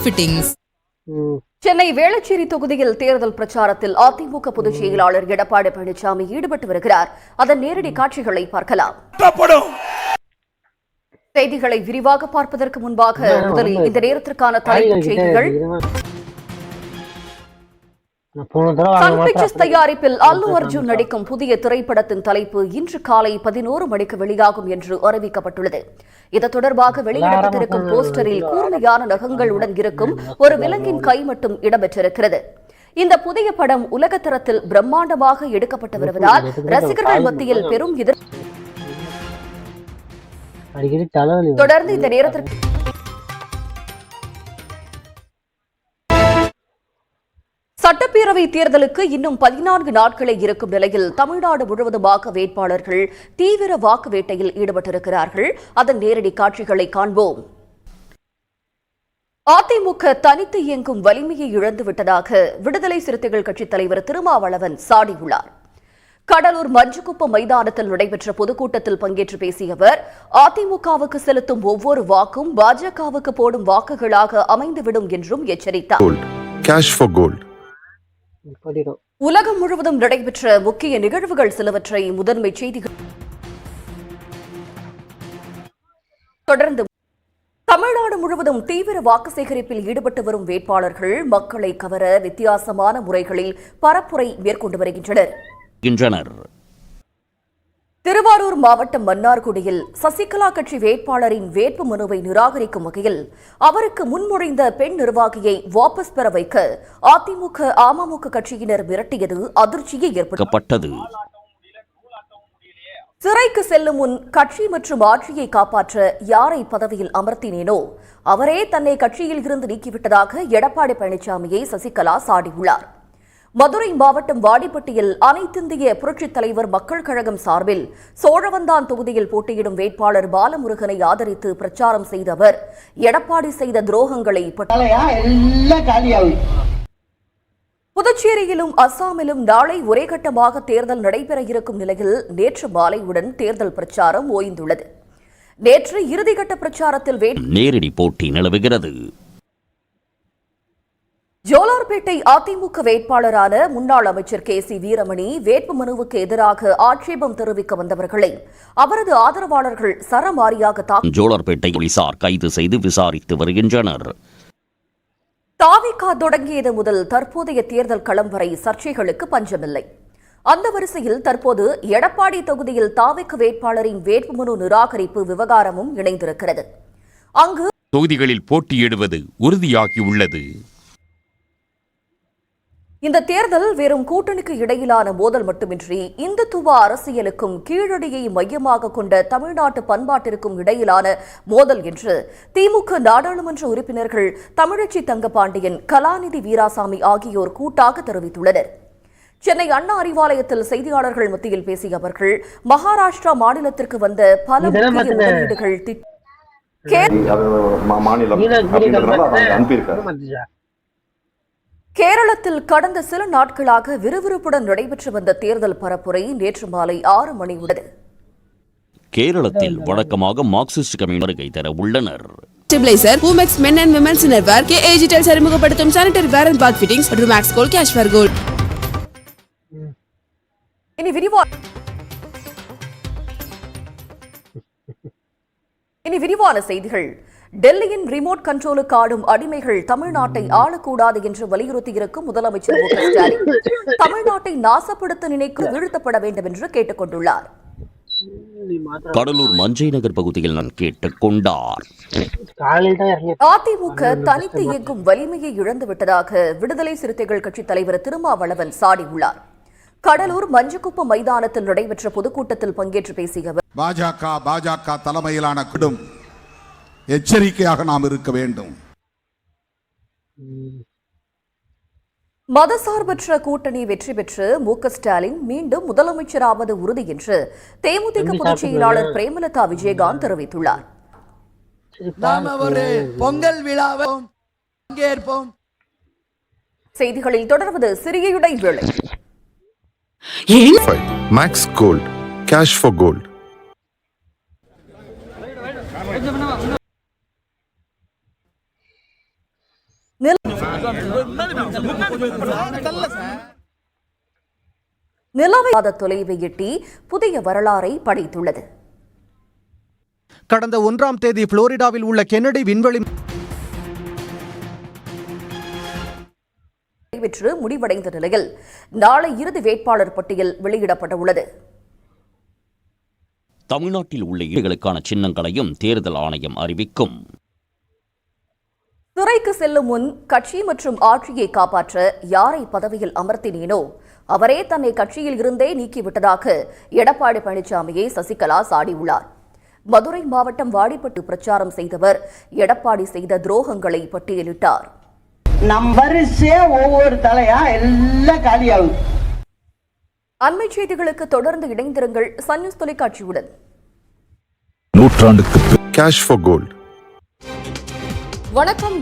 பாத் fittings. Chennai Velachery தொகுதியில் தேர்தல் பிரச்சாரத்தில் அதிமுக பொதுச் செயலாளர் எடப்பாடி பழனிசாமி ஈடுபட்டு வருகிறார். அதன் நேரடி காட்சிகளை பார்க்கலாம். செய்திகளை விரிவாக பார்ப்பதற்கு முன்பாக முதலில் இந்த நேரத்திற்கான தலைப்புச் செய்திகள். சன் பிக்சர்ஸ் தயாரிப்பில் அல்லு அர்ஜுன் நடிக்கும் புதிய திரைப்படத்தின் தலைப்பு இன்று காலை 11 மணிக்கு வெளியாகும் என்று அறிவிக்கப்பட்டுள்ளது. இது தொடர்பாக வெளியிடப்பட்டிருக்கும் போஸ்டரில் கூர்மையான நகங்களுடன் இருக்கும் ஒரு விலங்கின் கை மட்டும் இடம்பெற்றிருக்கிறது. இந்த புதிய படம் உலகத்தரத்தில் பிரம்மாண்டமாக எடுக்கப்பட்டு வருவதால் ரசிகர்கள் மத்தியில் பெரும் தொடர்ந்து இந்த நேரத்திற்கு சட்டப்பேரவை தேர்தலுக்கு இன்னும் 14 நாட்களே இருக்கும் நிலையில் தமிழ்நாடு முழுவதுமாக வேட்பாளர்கள் தீவிர வாக்கு வேட்டையில் ஈடுபட்டிருக்கிறார்கள். அதன் நேரடி காட்சிகளை காண்போம். அதிமுக தனித்து இயங்கும் வலிமையை இழந்துவிட்டதாக விடுதலை சிறுத்தைகள் கட்சித் தலைவர் திருமாவளவன் சாடியுள்ளார். கடலூர் மஞ்சுக்குப்பம் மைதானத்தில் நடைபெற்ற பொதுக்கூட்டத்தில் பங்கேற்று பேசிய அவர், அதிமுகவுக்கு செலுத்தும் ஒவ்வொரு வாக்கும் பாஜகவுக்கு போடும் வாக்குகளாக அமைந்துவிடும் என்றும் எச்சரித்தார். உலகம் முழுவதும் நடைபெற்ற முக்கிய நிகழ்வுகள் சிலவற்றை முதன்மை செய்திகள் தொடர்ந்து. தமிழ்நாடு முழுவதும் தீவிர வாக்கு சேகரிப்பில் ஈடுபட்டு வரும் வேட்பாளர்கள் மக்களை கவர வித்தியாசமான முறைகளில் பரப்புரை மேற்கொண்டு வருகின்றனர். திருவாரூர் மாவட்டம் மன்னார்குடியில் சசிகலா கட்சி வேட்பாளரின் வேட்பு மனுவை நிராகரிக்கும் வகையில் அவருக்கு முன்மொழிந்த பெண் நிர்வாகியை வாபஸ் பெற வைக்க அதிமுக அமமுக கட்சியினர் மிரட்டியது அதிர்ச்சியை ஏற்படுத்தப்பட்டது. சிறைக்கு செல்லும் முன் கட்சி மற்றும் ஆட்சியை காப்பாற்ற யாரை பதவியில் அமர்த்தினேனோ அவரே தன்னை கட்சியில் இருந்து நீக்கிவிட்டதாக எடப்பாடி பழனிசாமியை சசிகலா சாடியுள்ளார். மதுரை மாவட்டம் வாடிப்பட்டியில் அனைத்திந்திய புரட்சித் தலைவர் மக்கள் கழகம் சார்பில் சோழவந்தான் தொகுதியில் போட்டியிடும் வேட்பாளர் பாலமுருகனை ஆதரித்து பிரச்சாரம் செய்த அவர் எடப்பாடி செய்த துரோகங்களை புதுச்சேரியிலும் அஸ்ஸாமிலும் நாளை ஒரே கட்டமாக தேர்தல் நடைபெற இருக்கும் நிலையில் நேற்று மாலையுடன் தேர்தல் பிரச்சாரம் ஓய்ந்துள்ளது. நேற்று இறுதிக்கட்ட பிரச்சாரத்தில் நேரடி போட்டி நிலவுகிறது. ஜோலார்பேட்டை அதிமுக வேட்பாளரான முன்னாள் அமைச்சர் KC வீரமணி வேட்பு மனுவுக்கு எதிராக ஆட்சேபம் தெரிவிக்க வந்தவர்களை அவரது ஆதரவாளர்கள் சரமாரியாக ஜோலார்பேட்டை போலீசார் கைது செய்து விசாரித்து வருகின்றனர். தாவிகா தொடங்கியது முதல் தற்போதைய தேர்தல் களம் வரை சர்ச்சைகளுக்கு பஞ்சமில்லை. அந்த வரிசையில் தற்போது எடப்பாடி தொகுதியில் தாவிக வேட்பாளரின் வேட்புமனு நிராகரிப்பு விவகாரமும் இணைந்திருக்கிறது. அங்கு தொகுதிகளில் போட்டியிடுவது உறுதியாகியுள்ளது. இந்த தேர்தல் வெறும் கூட்டணிக்கு இடையிலான மோதல் மட்டுமின்றி இந்துத்துவ அரசியலுக்கும் கீழடியை மையமாக கொண்ட தமிழ்நாட்டு பண்பாட்டிற்கும் இடையிலான மோதல் என்று திமுக நாடாளுமன்ற உறுப்பினர்கள் தமிழச்சி தங்கபாண்டியன், கலாநிதி வீராசாமி ஆகியோர் கூட்டாக தெரிவித்துள்ளனர். சென்னை அண்ணா அறிவாலயத்தில் செய்தியாளர்கள் மத்தியில் பேசிய அவர்கள், மகாராஷ்டிரா மாநிலத்திற்கு வந்த பல முக்கிய முதலீடுகள் கேரளத்தில் கடந்த சில நாட்களாக விறுவிறுப்புடன் நடைபெற்று வந்த தேர்தல் பரப்புரை நேற்று மாலை 6 மணி உள்ளது. கேரளத்தில் வழக்கமாக மார்க்சிஸ்ட் கம்யூனிஸ்ட் வருகை தர உள்ளனர். Stabiliser, Poomex men and women's innerwear, KAG tiles அறிமுகப்படுத்தும் sanitary ware and bath fittings மற்றும் Max gold cash for gold. இனி விரிவான செய்திகள். டெல்லியின் ரிமோட் கண்ட்ரோலுக்கு ஆடும் அடிமைகள் தமிழ்நாட்டை ஆளக்கூடாது என்று வலியுறுத்தியிருக்கும் முதலமைச்சர் மு க ஸ்டாலின் தமிழ்நாட்டை நாசப்படுத்த நினைக்கும் வீழ்த்தப்பட வேண்டும் என்று கேட்டுக் கொண்டுள்ளார். கடலூர் மஞ்சை நகர் பகுதியில் நான் கேட்டுக் கொண்டார். அதிமுக தனித்து இயங்கும் வலிமையை இழந்துவிட்டதாக விடுதலை சிறுத்தைகள் கட்சித் தலைவர் திருமாவளவன் சாடியுள்ளார். கடலூர் மஞ்சுக்குப்பம் மைதானத்தில் நடைபெற்ற பொதுக்கூட்டத்தில் பங்கேற்று பேசிய அவர், பாஜக தலைமையிலான குடும் எச்சரிக்கையாக நாம் இருக்க வேண்டும். மதசார்பற்ற கூட்டணி வெற்றி பெற்று மு க ஸ்டாலின் மீண்டும் முதலமைச்சராவது உறுதி என்று தேமுதிக பொதுச் செயலாளர் பிரேமலதா விஜயகாந்த் தெரிவித்துள்ளார். பொங்கல் விழாவை பங்கேற்போம். செய்திகளில் தொடர்வது சிறிய இடைவேளை. Max gold, cash for gold. நிலவையாத தொலைவை எட்டி புதிய வரலாறை படைத்துள்ளது. கடந்த 1ஆம் தேதி புளோரிடாவில் உள்ள கென்னடி விண்வெளி நடைபெற்று முடிவடைந்த நிலையில் நாளை இறுதி வேட்பாளர் பட்டியல் வெளியிடப்பட உள்ளது. தமிழ்நாட்டில் உள்ள இடங்களுக்கான சின்னங்களையும் தேர்தல் ஆணையம் அறிவிக்கும். சிறைக்கு செல்லும் முன் கட்சி மற்றும் ஆட்சியை காப்பாற்ற யாரை பதவியில் அமர்த்தினேனோ அவரே தன்னை கட்சியில் இருந்தே நீக்கிவிட்டதாக எடப்பாடி பழனிசாமியை சசிகலா சாடியுள்ளார். மதுரை மாவட்டம் வாடிப்பட்டு பிரச்சாரம் செய்தவர் எடப்பாடி செய்த துரோகங்களை பட்டியலிட்டார். ஒவ்வொரு தலையா எல்லாம் காலியாகும். அண்மை செய்திகளுக்கு தொடர்ந்து இணைந்திருங்கள் சன் நியூஸ் தொலைக்காட்சியுடன். Cash for gold. வணக்கம்.